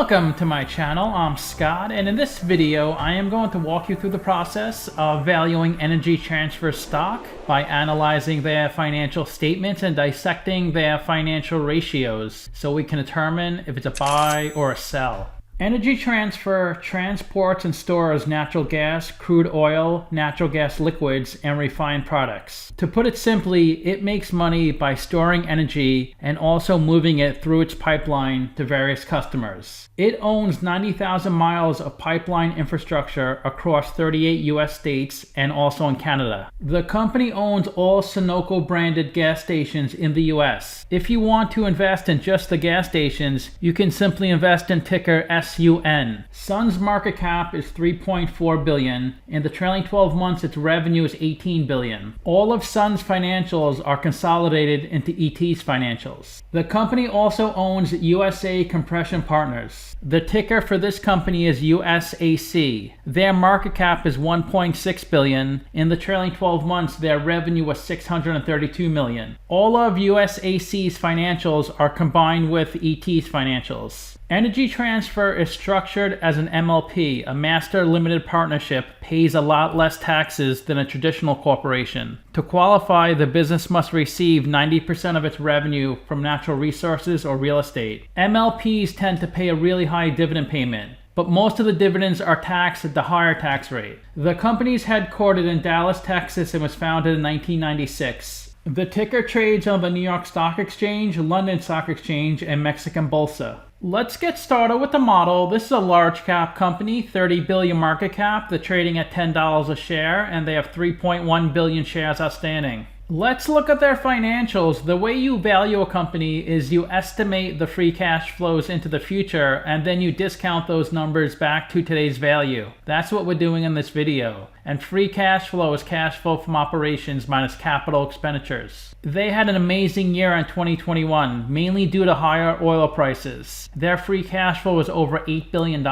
Welcome to my channel. I'm Scott, and in this video I am going to walk you through the process of valuing Energy Transfer stock by analyzing their financial statements and dissecting their financial ratios so we can determine if it's a buy or a sell. Energy Transfer transports and stores natural gas, crude oil, natural gas liquids, and refined products. To put it simply, it makes money by storing energy and also moving it through its pipeline to various customers. It owns 90,000 miles of pipeline infrastructure across 38 US states and also in Canada. The company owns all Sunoco branded gas stations in the US. If you want to invest in just the gas stations, you can simply invest in ticker SUN. Sun's market cap is $3.4 billion. In the trailing 12 months, its revenue is $18 billion. All of Sun's financials are consolidated into ET's financials. The company also owns USA Compression Partners. The ticker for this company is USAC. Their market cap is $1.6 billion. In the trailing 12 months, their revenue was $632 million. All of USAC's financials are combined with ET's financials. Energy Transfer is structured as an MLP, a master limited partnership, pays a lot less taxes than a traditional corporation. To qualify, the business must receive 90% of its revenue from natural resources or real estate. MLPs tend to pay a really high dividend payment, but most of the dividends are taxed at the higher tax rate. The company is headquartered in Dallas, Texas, and was founded in 1996. The ticker trades on the New York Stock Exchange, London Stock Exchange, and Mexican Bolsa. Let's get started with the model. This is a large cap company, 30 billion market cap. They're trading at $10 a share, and they have 3.1 billion shares outstanding. Let's look at their financials. The way you value a company is you estimate the free cash flows into the future, and then you discount those numbers back to today's value. That's what we're doing in this video. And free cash flow is cash flow from operations minus capital expenditures. They had an amazing year in 2021, mainly due to higher oil prices. Their free cash flow was over $8 billion.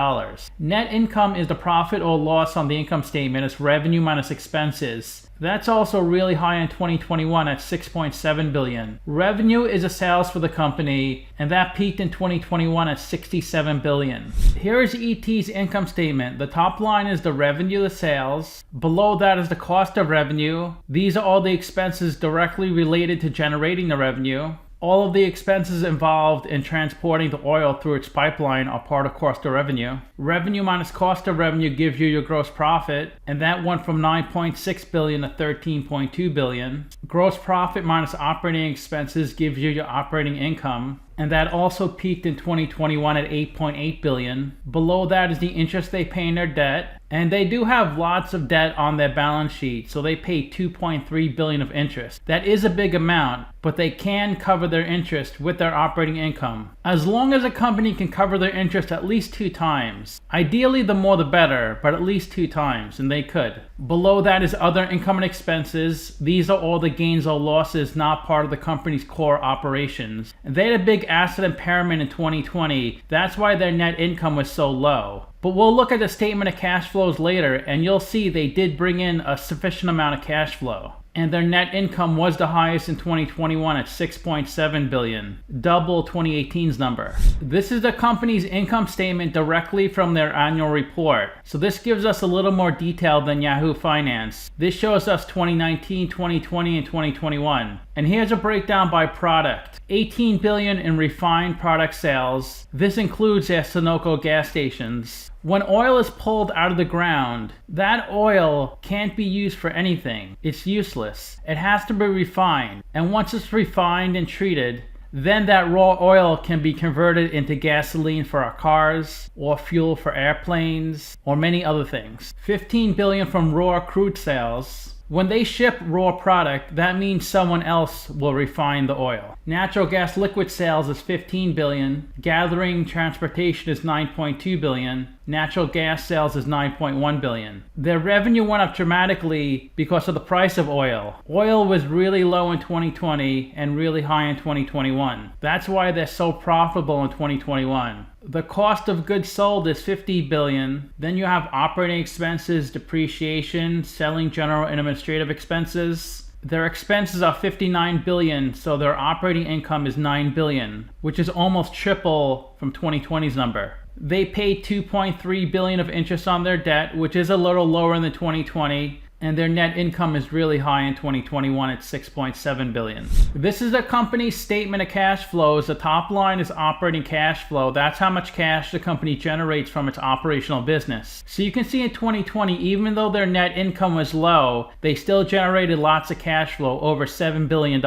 Net income is the profit or loss on the income statement. It's revenue minus expenses. That's also really high in 2021 at $6.7 billion. Revenue is the sales for the company, and that peaked in 2021 at $67 billion. Here is ET's income statement. The top line is the revenue, the sales. Below that is the cost of revenue. These are all the expenses directly related to generating the revenue. All of the expenses involved in transporting the oil through its pipeline are part of cost of revenue. Revenue minus cost of revenue gives you your gross profit, and that went from $9.6 billion to $13.2 billion. Gross profit minus operating expenses gives you your operating income, and that also peaked in 2021 at $8.8 billion. Below that is the interest they pay in their debt, and they do have lots of debt on their balance sheet, so they pay $2.3 billion of interest. That is a big amount, but they can cover their interest with their operating income. As long as a company can cover their interest at least 2 times. Ideally, the more the better, but at least 2 times, and they could. Below that is other income and expenses. These are all the gains or losses not part of the company's core operations. And they had a big asset impairment in 2020. That's why their net income was so low. But we'll look at the statement of cash flows later, and you'll see they did bring in a sufficient amount of cash flow. And their net income was the highest in 2021 at $6.7 billion, double 2018's number. This is the company's income statement directly from their annual report. So this gives us a little more detail than Yahoo Finance. This shows us 2019, 2020, and 2021. And here's a breakdown by product. $18 billion in refined product sales. This includes their Sunoco gas stations. When oil is pulled out of the ground, that oil can't be used for anything. It's useless. It has to be refined. And once it's refined and treated, then that raw oil can be converted into gasoline for our cars, or fuel for airplanes, or many other things. $15 billion from raw crude sales. When they ship raw product, that means someone else will refine the oil. Natural gas liquid sales is $15 billion. Gathering transportation is $9.2 billion. Natural gas sales is $9.1 billion. Their revenue went up dramatically because of the price of oil. Oil was really low in 2020 and really high in 2021. That's why they're so profitable in 2021. The cost of goods sold is $50 billion. Then you have operating expenses, depreciation, selling, general and administrative expenses. Their expenses are $59 billion, so their operating income is $9 billion, which is almost triple from 2020's number. They paid $2.3 billion of interest on their debt, which is a little lower than 2020. And their net income is really high in 2021 at $6.7 billion. This is the company's statement of cash flows. The top line is operating cash flow. That's how much cash the company generates from its operational business. So you can see in 2020, even though their net income was low, they still generated lots of cash flow, over $7 billion.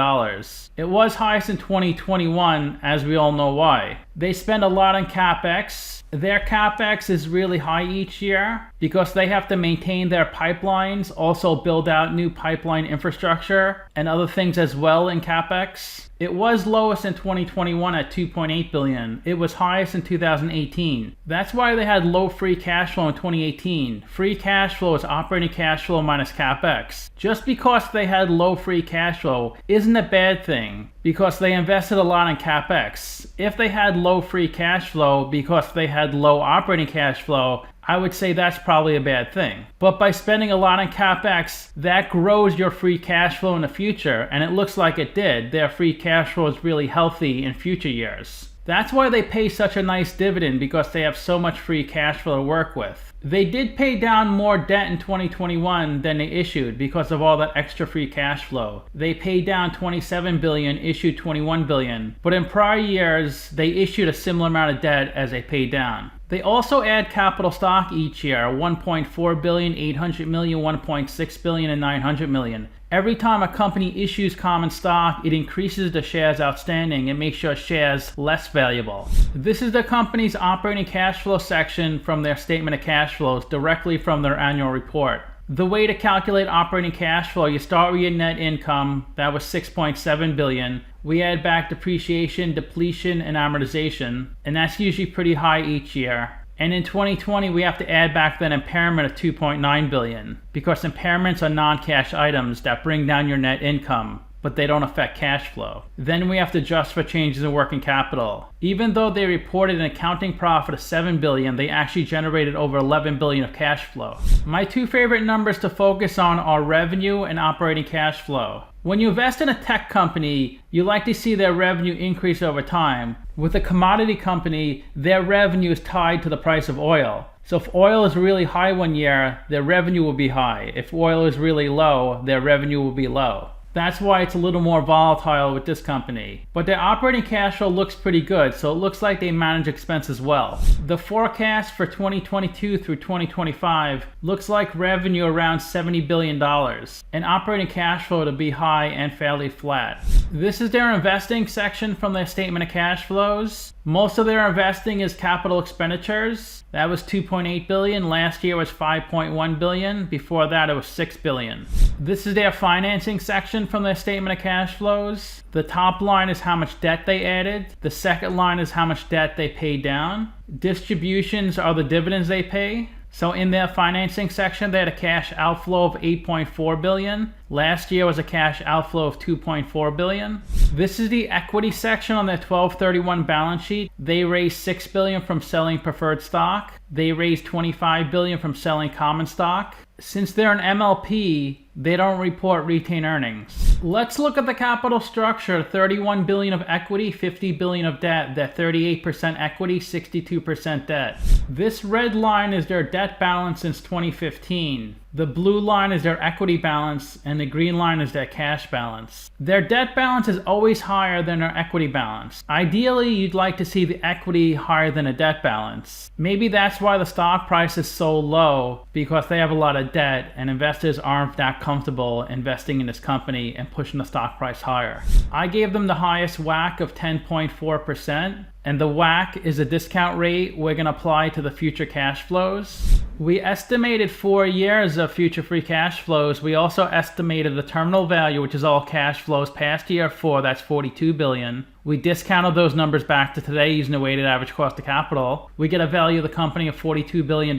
It was highest in 2021, as we all know why. They spend a lot on CapEx. Their CapEx is really high each year because they have to maintain their pipelines, also build out new pipeline infrastructure and other things as well in CapEx. It was lowest in 2021 at $2.8 billion. It was highest in 2018. That's why they had low free cash flow in 2018. Free cash flow is operating cash flow minus CapEx. Just because they had low free cash flow isn't a bad thing because they invested a lot in CapEx. If they had low free cash flow because they had low operating cash flow, I would say that's probably a bad thing. But by spending a lot on CapEx, that grows your free cash flow in the future, and it looks like it did. Their free cash flow is really healthy in future years. That's why they pay such a nice dividend, because they have so much free cash flow to work with. They did pay down more debt in 2021 than they issued because of all that extra free cash flow. They paid down $27 billion, issued $21 billion. But in prior years, they issued a similar amount of debt as they paid down. They also add capital stock each year, $1.4 billion, $800 million, $1.6 billion, and $900 million. Every time a company issues common stock, it increases the shares outstanding and makes your shares less valuable. This is the company's operating cash flow section from their statement of cash flows, directly from their annual report. The way to calculate operating cash flow, you start with your net income. That was $6.7 billion. We add back depreciation, depletion, and amortization, and that's usually pretty high each year. And in 2020, we have to add back that impairment of $2.9 billion, because impairments are non-cash items that bring down your net income, but they don't affect cash flow. Then we have to adjust for changes in working capital. Even though they reported an accounting profit of $7 billion, they actually generated over $11 billion of cash flow. My two favorite numbers to focus on are revenue and operating cash flow. When you invest in a tech company, you like to see their revenue increase over time. With a commodity company, their revenue is tied to the price of oil. So if oil is really high one year, their revenue will be high. If oil is really low, their revenue will be low. That's why it's a little more volatile with this company. But their operating cash flow looks pretty good, so it looks like they manage expenses well. The forecast for 2022 through 2025 looks like revenue around $70 billion, and operating cash flow to be high and fairly flat. This is their investing section from their statement of cash flows. Most of their investing is capital expenditures. That was $2.8 billion. Last year was $5.1 billion. Before that, it was $6 billion. This is their financing section from their statement of cash flows. The top line is how much debt they added. The second line is how much debt they paid down. Distributions are the dividends they pay. So in their financing section, they had a cash outflow of $8.4 billion. Last year was a cash outflow of $2.4 billion. This is the equity section on their 12/31 balance sheet. They raised $6 billion from selling preferred stock. They raised $25 billion from selling common stock. Since they're an MLP, they don't report retained earnings. Let's look at the capital structure. $31 billion of equity, $50 billion of debt. That 38% equity, 62% debt. This red line is their debt balance since 2015. The blue line is their equity balance, and the green line is their cash balance. Their debt balance is always higher than their equity balance. Ideally, you'd like to see the equity higher than a debt balance. Maybe that's why the stock price is so low, because they have a lot of debt and investors aren't that comfortable investing in this company and pushing the stock price higher. I gave them the highest WACC of 10.4%. And the WACC is a discount rate we're going to apply to the future cash flows. We estimated 4 years of future free cash flows. We also estimated the terminal value, which is all cash flows past year 4, that's $42 billion. We discounted those numbers back to today using the weighted average cost of capital. We get a value of the company of $42 billion.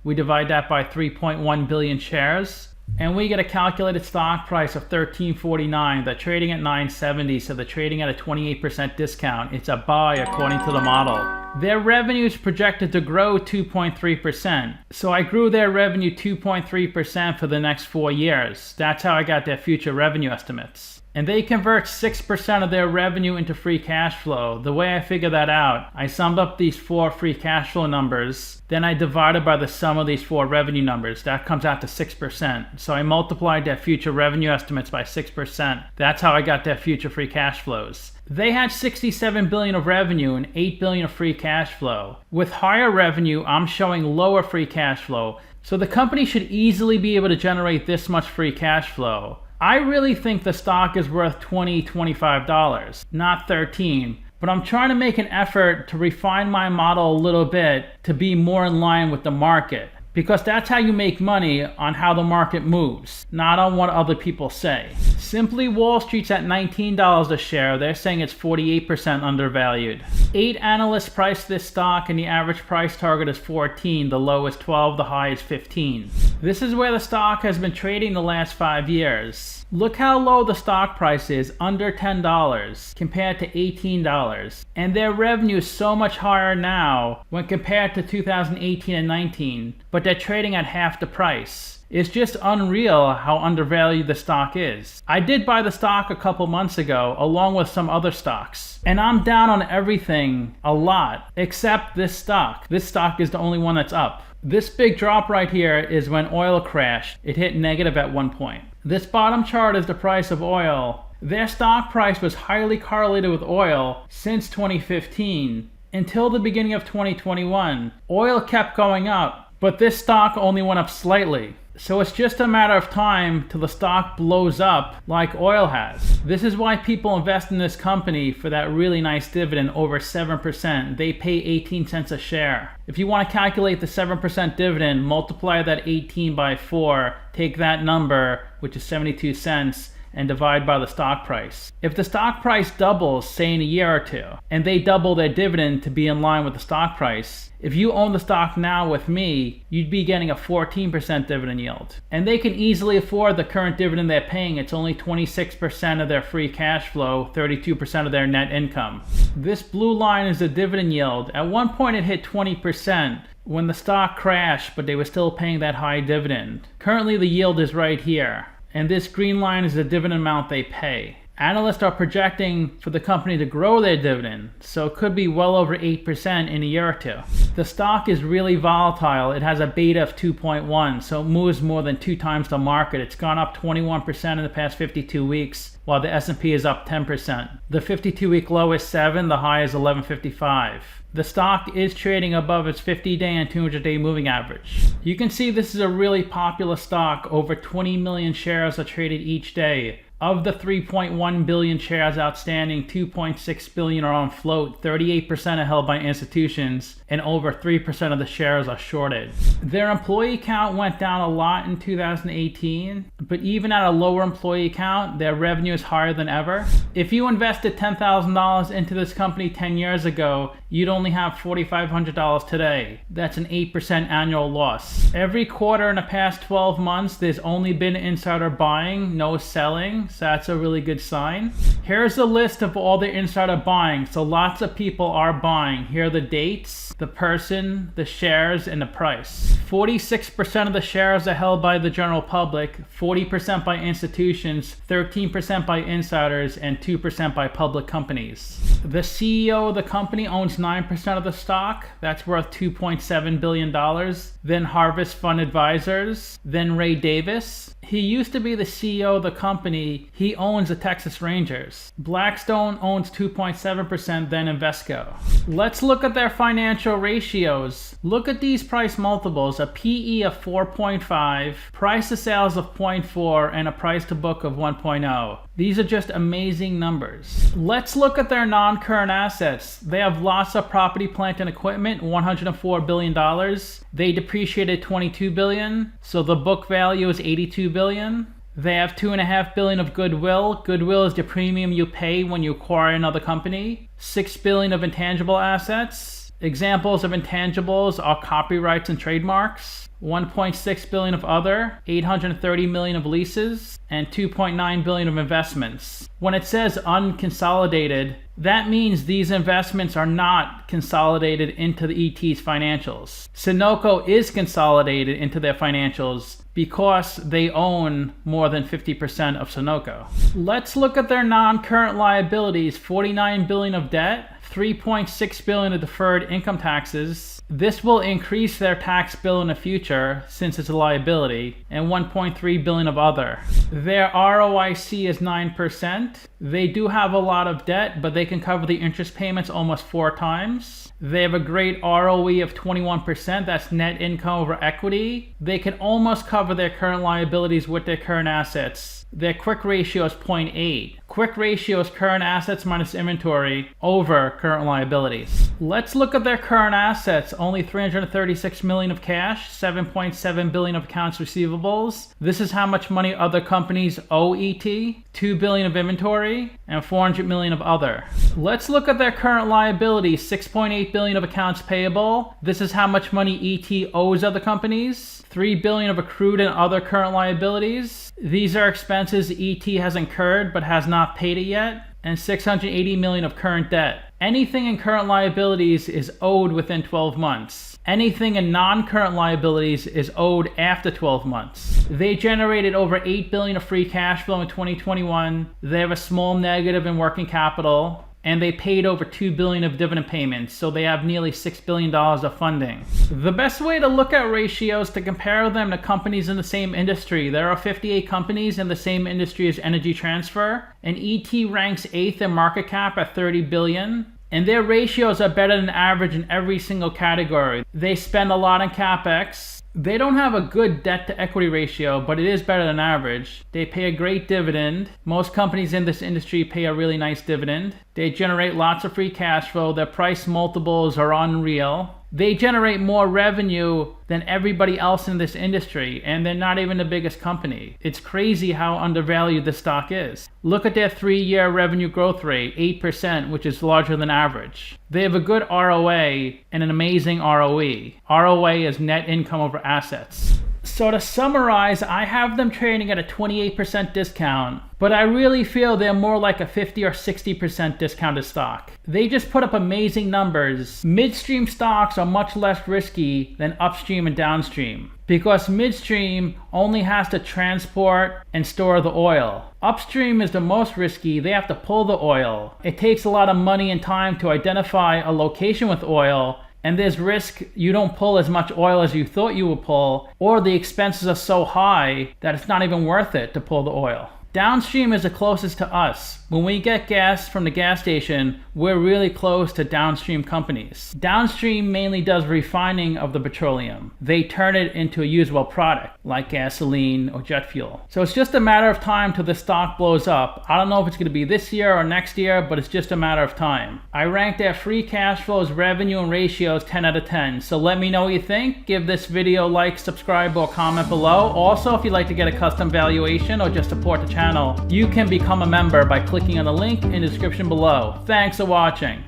We divide that by 3.1 billion shares. And we get a calculated stock price of $13.49. They're trading at $9.70, so they're trading at a 28% discount. It's a buy according to the model. Their revenue is projected to grow 2.3%. So I grew their revenue 2.3% for the next 4 years. That's how I got their future revenue estimates. And they convert 6% of their revenue into free cash flow. The way I figured that out, I summed up these 4 free cash flow numbers, then I divided by the sum of these 4 revenue numbers. That comes out to 6%. So I multiplied their future revenue estimates by 6%. That's how I got their future free cash flows. They had $67 billion of revenue and $8 billion of free cash flow. With higher revenue, I'm showing lower free cash flow. So the company should easily be able to generate this much free cash flow. I really think the stock is worth $20, $25, not $13. But I'm trying to make an effort to refine my model a little bit to be more in line with the market. Because that's how you make money, on how the market moves, not on what other people say. Simply Wall Street's at $19 a share. They're saying it's 48% undervalued. 8 analysts priced this stock and the average price target is 14. The low is 12, the high is 15. This is where the stock has been trading the last 5 years. Look how low the stock price is, under $10 compared to $18. And their revenue is so much higher now when compared to 2018 and 19, but they're trading at half the price. It's just unreal how undervalued the stock is. I did buy the stock a couple months ago along with some other stocks. And I'm down on everything a lot except this stock. This stock is the only one that's up. This big drop right here is when oil crashed. It hit negative at one point. This bottom chart is the price of oil. Their stock price was highly correlated with oil since 2015 until the beginning of 2021. Oil kept going up, but this stock only went up slightly. So it's just a matter of time till the stock blows up like oil has. This is why people invest in this company for that really nice dividend, over 7%. They pay 18 cents a share. If you want to calculate the 7% dividend, multiply that 18 by 4, take that number, which is 72 cents, and divide by the stock price. If the stock price doubles, say in a year or two, and they double their dividend to be in line with the stock price, if you own the stock now with me, you'd be getting a 14% dividend yield. And they can easily afford the current dividend they're paying. It's only 26% of their free cash flow, 32% of their net income. This blue line is the dividend yield. At one point it hit 20% when the stock crashed, but they were still paying that high dividend. Currently the yield is right here. And this green line is the dividend amount they pay. Analysts are projecting for the company to grow their dividend, so it could be well over 8% in a year or two. The stock is really volatile. It has a beta of 2.1, so it moves more than 2 times the market. It's gone up 21% in the past 52 weeks, while the S&P is up 10%. The 52-week low is 7, the high is 1155. The stock is trading above its 50-day and 200-day moving average. You can see this is a really popular stock. Over 20 million shares are traded each day. Of the 3.1 billion shares outstanding, 2.6 billion are on float, 38% are held by institutions, and over 3% of the shares are shorted. Their employee count went down a lot in 2018, but even at a lower employee count, their revenue is higher than ever. If you invested $10,000 into this company 10 years ago, you'd only have $4,500 today. That's an 8% annual loss. Every quarter in the past 12 months, there's only been insider buying, no selling, so that's a really good sign. Here's a list of all the insider buying. So lots of people are buying. Here are the dates, the person, the shares, and the price. 46% of the shares are held by the general public, 40% by institutions, 13% by insiders, and 2% by public companies. The CEO of the company owns 9% of the stock. That's worth $2.7 billion. Then Harvest Fund Advisors. Then Ray Davis. He used to be the CEO of the company. He owns the Texas Rangers. Blackstone owns 2.7%, then Invesco. Let's look at their financial ratios. Look at these price multiples, a PE of 4.5, price to sales of 0.4, and a price to book of 1.0. These are just amazing numbers. Let's look at their non-current assets. They have lots of property, plant, and equipment, $104 billion. They depreciated $22 billion, so the book value is $82 billion. They have $2.5 billion of goodwill. Goodwill is the premium you pay when you acquire another company. $6 billion of intangible assets. Examples of intangibles are copyrights and trademarks. 1.6 billion of other, 830 million of leases, and 2.9 billion of investments. When it says unconsolidated, that means these investments are not consolidated into the ET's financials. Sunoco is consolidated into their financials because they own more than 50% of Sunoco. Let's look at their non-current liabilities. 49 billion of debt, 3.6 billion of deferred income taxes. This will increase their tax bill in the future since it's a liability, and 1.3 billion of other. Their ROIC is 9%. They do have a lot of debt, but they can cover the interest payments almost 4 times. They have a great ROE of 21%. That's net income over equity. They can almost cover their current liabilities with their current assets. Their quick ratio is 0.8. Quick ratio is current assets minus inventory over current liabilities. Let's look at their current assets. Only 336 million of cash, 7.7 billion of accounts receivables. This is how much money other companies owe ET. 2 billion of inventory and 400 million of other. Let's look at their current liabilities. 6.8 billion of accounts payable. This is how much money ET owes other companies. 3 billion of accrued and other current liabilities. These are expenses ET has incurred but has not paid it yet. And 680 million of current debt. Anything in current liabilities is owed within 12 months. Anything in non-current liabilities is owed after 12 months. They generated over 8 billion of free cash flow in 2021. They have a small negative in working capital. And they paid over 2 billion of dividend payments, so they have nearly $6 billion of funding. The best way to look at ratios to compare them to companies in the same industry. There are 58 companies in the same industry as Energy Transfer, and ET ranks 8th in market cap at 30 billion. And their ratios are better than average in every single category. They spend a lot on CapEx. They don't have a good debt to equity ratio, but it is better than average. They pay a great dividend. Most companies in this industry pay a really nice dividend. They generate lots of free cash flow. Their price multiples are unreal. They generate more revenue than everybody else in this industry, and they're not even the biggest company. It's crazy how undervalued the stock is. Look at their 3-year revenue growth rate, 8%, which is larger than average. They have a good ROA and an amazing ROE. ROA is net income over assets. So to summarize, I have them trading at a 28% discount, but I really feel they're more like a 50 or 60% discounted stock. They just put up amazing numbers. Midstream stocks are much less risky than upstream and downstream because midstream only has to transport and store the oil. Upstream is the most risky. They have to pull the oil. It takes a lot of money and time to identify a location with oil. And there's risk you don't pull as much oil as you thought you would pull, or the expenses are so high that it's not even worth it to pull the oil. Downstream is the closest to us. When we get gas from the gas station, we're really close to downstream companies. Downstream mainly does refining of the petroleum. They turn it into a usable product, like gasoline or jet fuel. So it's just a matter of time till the stock blows up. I don't know if it's going to be this year or next year, but it's just a matter of time. I rank their free cash flows, revenue, and ratios 10 out of 10. So let me know what you think. Give this video a like, subscribe, or comment below. Also, if you'd like to get a custom valuation or just support the channel, you can become a member by clicking on the link in the description below. Thanks for watching.